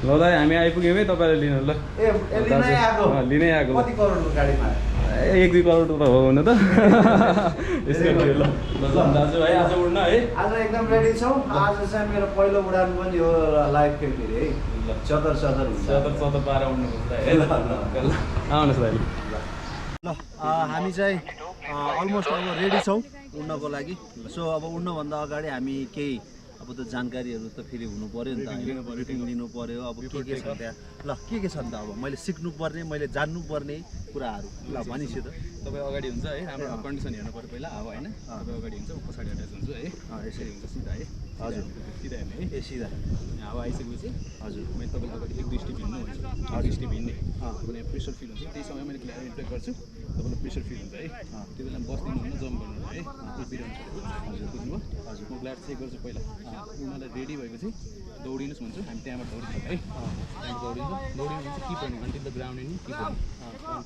ल दाइ हामी आइपुग्यौँ है तपाईँले लिनु ल लिनै आएको कति करोडको गाडीमा 1-2 करोड त हो हुन त यसको ल दाजु है आज उड्न है आज एकदम रेडी छौँ आज चाहिँ मेरो पहिलो उडान पनि हो लाइफकै फेरि है चदर चदर पारा उड्नु खोज्दा है ल आउनुहोस् दाइ ल हामी चाहिँ अलमोस्ट अब रेडी छौँ उड्नको लागि सो अब उड्नुभन्दा अगाडि हामी केही अब त जानकारीहरू त फेरि हुनु पर्यो नि त ब्रिफिङ लिनु पर्यो अब के छ त्यहाँ ल के छ नि त अब मैले सिक्नुपर्ने मैले जान्नुपर्ने कुराहरू ल भनिस् त तपाईँ अगाडि हुन्छ है राम्रो कन्डिसन हेर्नु पर्यो पहिला अब होइन तपाईँ अगाडि हुन्छ पछाडि अट्याच हुन्छ है यसरी हुन्छ सिधा है हजुर सिधा हेर्ने है ए सिधा अब आइसकेपछि हजुर मैले तपाईँको अगाडि 1-2 स्टेप हिँड्नु हुन्छ 1 स्टेप हिँड्ने तपाईँले प्रेसर फिल हुन्छ त्यही समय मैले क्लियर इन्ट्रेक गर्छु तपाईँलाई प्रेसर फिल हुन्छ है त्यो बेला बस्दिनु हुन्न जम्प गर्नु है उभिरहन्छ हजुर बुझ्नुभयो हजुर म ग्ल्याड चेक गर्छु पहिला उनीहरूलाई रेडी भएपछि दौडिनुहोस् भन्छु हामी त्यहाँबाट दौडिन्छ है त्यहाँबाट दौडिन्छ keep running until the ground in keep running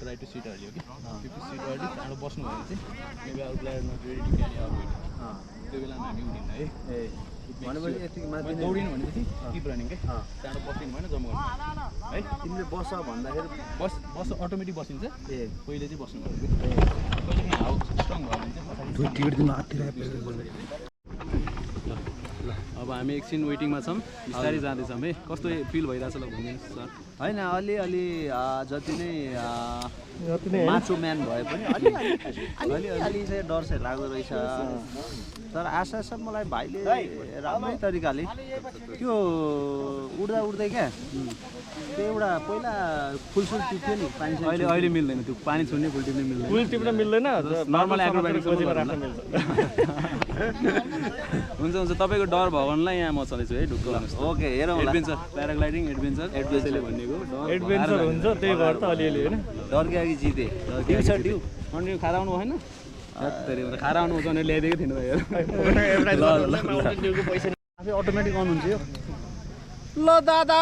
try to sit early हो कि त्यो सिट अर्ली त्यहाँबाट बस्नु भयो भने चाहिँ मेबी अब glad not ready to carry off त्यो बेलामा हामी उठिन्छ है ए भनेपछि यति माथि दौडिनु भनेपछि किप रनिङ के त्यहाँबाट बस्दिनु भएन जम्प गर्नु है तिमीले बस भन्दाखेरि बस अटोमेटिक बसिन्छ ए पहिले चाहिँ बस्नु पर्यो कि हाउ स्ट्रङ भयो भने चाहिँ ल अब हामी एकछिन वेटिङमा छौँ बिस्तारै जाँदैछौँ है कस्तो फिल भइरहेछ ल भनिदिनुहोस् सर होइन अलिअलि जति नै माचो म्यान भए पनि अलिअलि चाहिँ डर चाहिँ लाग्दो रहेछ तर आशा छ मलाई भाइले राम्रै तरिकाले त्यो उड्दै क्या त्यो एउटा पहिला फुलसुल टिप्थ्यो नि पानी अहिले मिल्दैन त्यो पानी छुन्ने फुल टिप्ने मिल्दैन फुल टिप्न मिल्दैन नर्मल एक्रोब्याटिक्स राख्न मिल्छ हुन्छ तपाईँको डर भगवानलाई यहाँ म चलेछु है ढुक्क ओके हेरौँ एडभेन्चर प्याराग्लाइडिङ एडभेन्चरले भनेको एडभेन्चर हुन्छ त्यही भएर त अलिअलि होइन डर कि अघि जिते ड्यु छ ड्यु कन्टिन्यू खाएर आउनु भएन खाएर आउनु भने ल्याइदिएको थिएन आफै अटोमेटिक अन हुन्छ यो ल दादा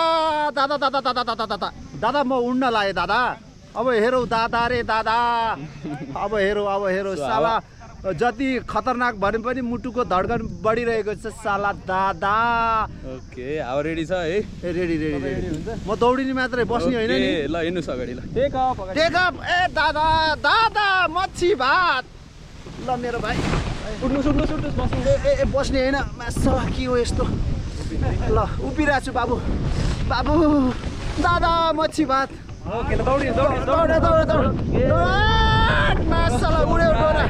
दादा दादा दादा दादा दादा दादा म उड्न लागेँ दादा अब हेरौ दादा रे दादा अब हेरौ साला जति खतरनाक भने पनि मुटुको धड्कन बढिरहेको छ साला दादा ओके अब रेडी छ है ए रेडी म दौडिने मात्रै बस्ने होइन नि ल हिँड्नुहोस् अगाडि ल टेक अप ए दादा दादा मच्छी भात ल मेरो भाइ उठ्नुहोस् बस्नु ए बस्ने होइन मासला के हो यस्तो ल उभिरहेको छु बाबु दादा मच्छी भात दौड मासला उड्यो डोरा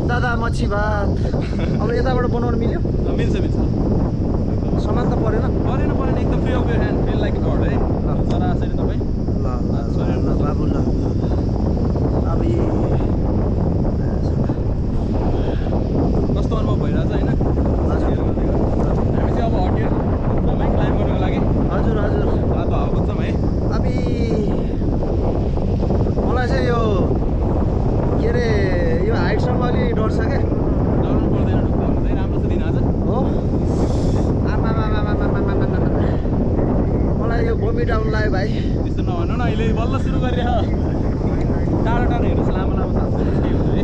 दादा मच्छी भात अब यताबाट बनाउनु मिल्यो मिल्छ सामान त परेन एकदम free of your hand feel like god है जरा छैन तपाईँ ल बाबु ल अब कस्तो अनुभव भइरहेछ होइन हामी चाहिँ अब हटियर क्लाइम गर्नुको लागि हजुर रातो हावा खोज्छौँ है अब मलाई चाहिँ यो के अरे यो हाइटसम्म अलि डर छ क्या डराउनु पर्दैन ढुक्क हुन्छ है राम्रो छ दिन आज हो आमा मलाई यो बोमिट आउनु लाग्यो भाइ त्यस्तो नभन्नु न अहिले बल्ल सुरु गरिरह टाढो हेर्नुहोस् लामो सास के हुन्छ है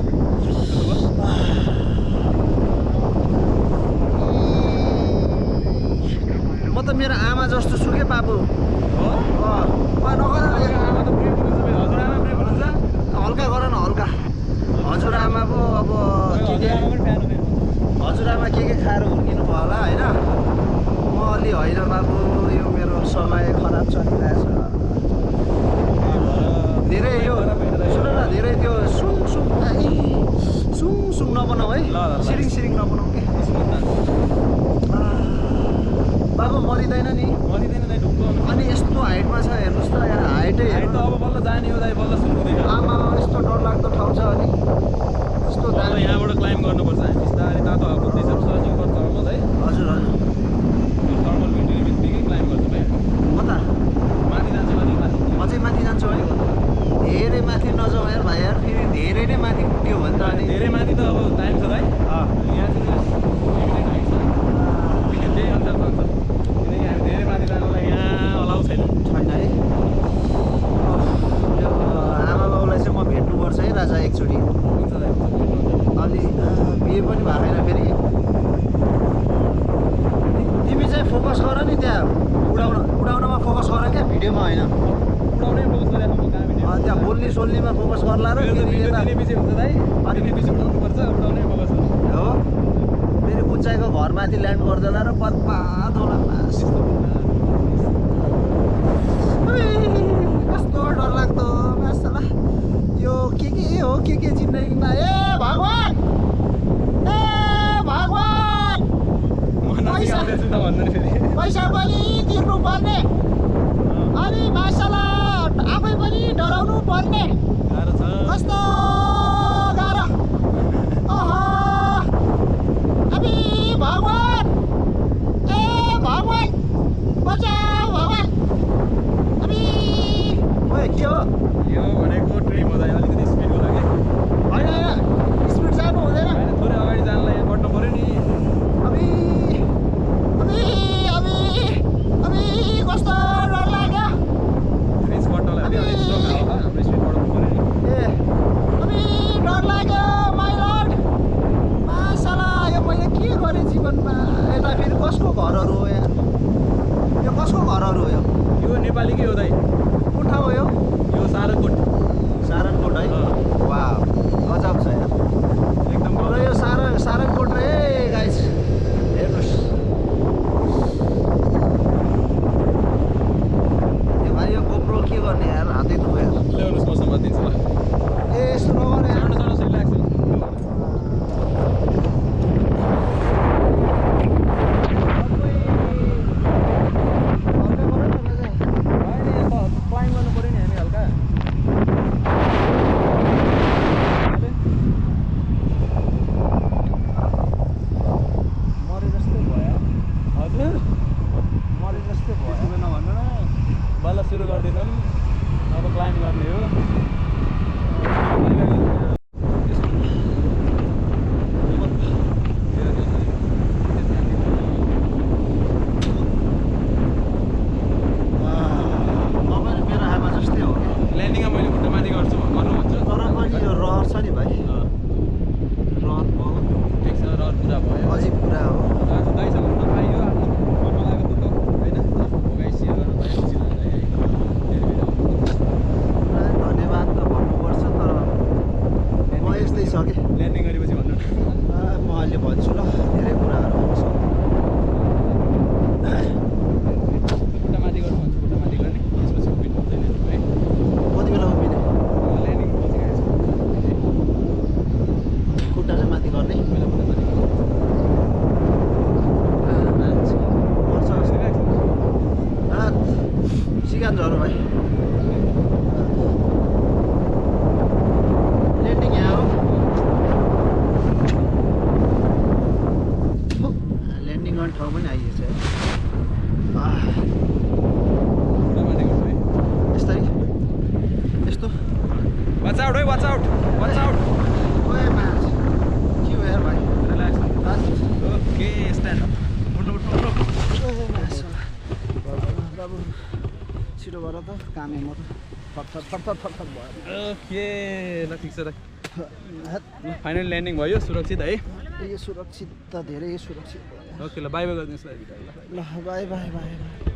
म त मेरो आमा जस्तो छु क्या बाबु हो नगर आमा त ब्रेक हुनुहुन्छ हजुरआमा ब्रेक हुनुहुन्छ हल्का गर न हल्का हजुरआमा पो अब हजुरआमा के खाएर हुर्किनु भयो होला होइन म अलि होइन बाबु यो मेरो समय खराब चलिरहेछ धेरै यो सुन न धेरै त्यो सुङ नबनाऊ है सिरिङ नबनाऊ के बाबु मरिँदैन नि अनि यस्तो हाइटमा छ हेर्नुहोस् त यहाँ हाइटै त अब बल्ल जाने हो दाइ बल्ल सुरु हुँदैछ आमा यस्तो डरलाग्दो ठाउँ छ अनि यस्तो यहाँबाट क्लाइम गर्नुपर्छ हामी बिस्तारै तातो हावा खोज्दैछौँ सर्चिङ गर्छ थर्मल है हजुर थर्मल भिडियो बित्तिकै क्लाइम गर्छौँ है म त माथि जान्छु अझै माथि जान्छु है धेरै माथि नजाउँ यार भाइ यार फेरि धेरै नै माथि पुग्यो भने त अनि धेरै माथि त अब टाइम छ भाइ यहाँ पनि भएको छैन फेरि तिमी चाहिँ फोकस गर नि त्यहाँ उडाउनमा फोकस गर क्या भिडियोमा होइन उडाउनै फोकस गरेको म कहाँ भिडियो त्यहाँ बोल्ने सोल्नेमा फोकस गर्ला र भिडियो दिने पछि हुन्छ दाइ अनि पछि उडाउनुपर्छ उडाउनै फोकस हो फेरि उचाइको घरमाथि ल्यान्ड गर्दैन र बर्बाद होला कस्तो डरलाग्दो मासला यो के हो के जिन्दगीमा ए भगवान पैसा पनि तिर्नु पर्ने अनि मासला आफै पनि डराउनु पर्ने कस्तो गाह्रो अबि भगवान ए भगवान बचाऊ भगवान अबि ओए के हो यो भनेको ड्रिम हो दाइ अलिकति स्पिड होला कि होइन स्पिड जानु हुँदैन थोरै अगाडि जानलाई यहाँ बढ्नु पऱ्यो नि कस्तो डर लाग्यो रेस बट्टलाई हाम्रो स्पिड बढाउनु पऱ्यो नि ए अबि डर लाग्यो माइ लर्ड मासला यो मैले के गरेँ जीवनमा यता फेरि कसको घरहरू हो यार यो कसको घरहरू हो यो नेपालीकै हो दाइ कुन ठाउँ हो यो सारनकोट है वा गजब छ यार एकदम र यो सारनकोट रे गाइस हेर्नुहोस् यो भाइ यो गोप्रो के गर्ने यार हातै दुख्यो यार ल्याउनुहोस् म समातिदिन्छु ल ए यस्तो नगर्ने यार सानो रिल्याक्स क्लाइम गर्नु पऱ्यो नि हामी हल्का मरे जस्तै भयो हजुर मरे जस्तै भयो त्यसो नभन्नु न बल्ल सुरु गर्दैछौँ अब क्लाइम गर्ने हो मेरो आमा जस्तै हो ल्यान्डिङमा मैले खुट्टा माथि गर्छु गर्नु भन्छु तर पनि यो रहर छ नि भाइ रहर भयो ठिक छ रहर पुरा भयो अझै पुरा हो आज दाइसँग हुन पाइयो आफ्नो मनमा लागेको दुःख होइन गाई सेयर गर्नु पायो खुसी लाग्यो है पुरा धन्यवाद त भन्नुपर्छ तर म यस्तै छ कि ल्यान्डिङ गरेपछि भन्नु म अहिले भन्छु ल धेरै कुराहरू आउँछ खुट्टा माथि गर्नु भन्छु खुट्टा माथि गर्ने त्यसपछि उभिनु हुँदैन है कति बेला उभिने ल्यान्डिङ बसिरहेको खुट्टा चाहिँ माथि गर्ने छु पहिला खुट्टा माथि गर्नु पर्छ सिकान्छु भाइ ल्यान्डिङ यहाँ हो ल्यान्डिङ गर्ने ठाउँ पनि आइएछ खुट्टा माथि गर्छु है यस्तै यस्तो वाच आउट है वाच आउट ओए म्याच के हो यार भाइ रिल्याक्स ओके स्ट्यान्ड अप उठ्नु छिटो गर त कामे म त थर भयो ओके ल ठिक छ त फाइनल ल्यान्डिङ भयो सुरक्षित है यो सुरक्षित त धेरै सुरक्षित भयो ओके ल बाई बाई गरिदिनुहोस् ल ल बाई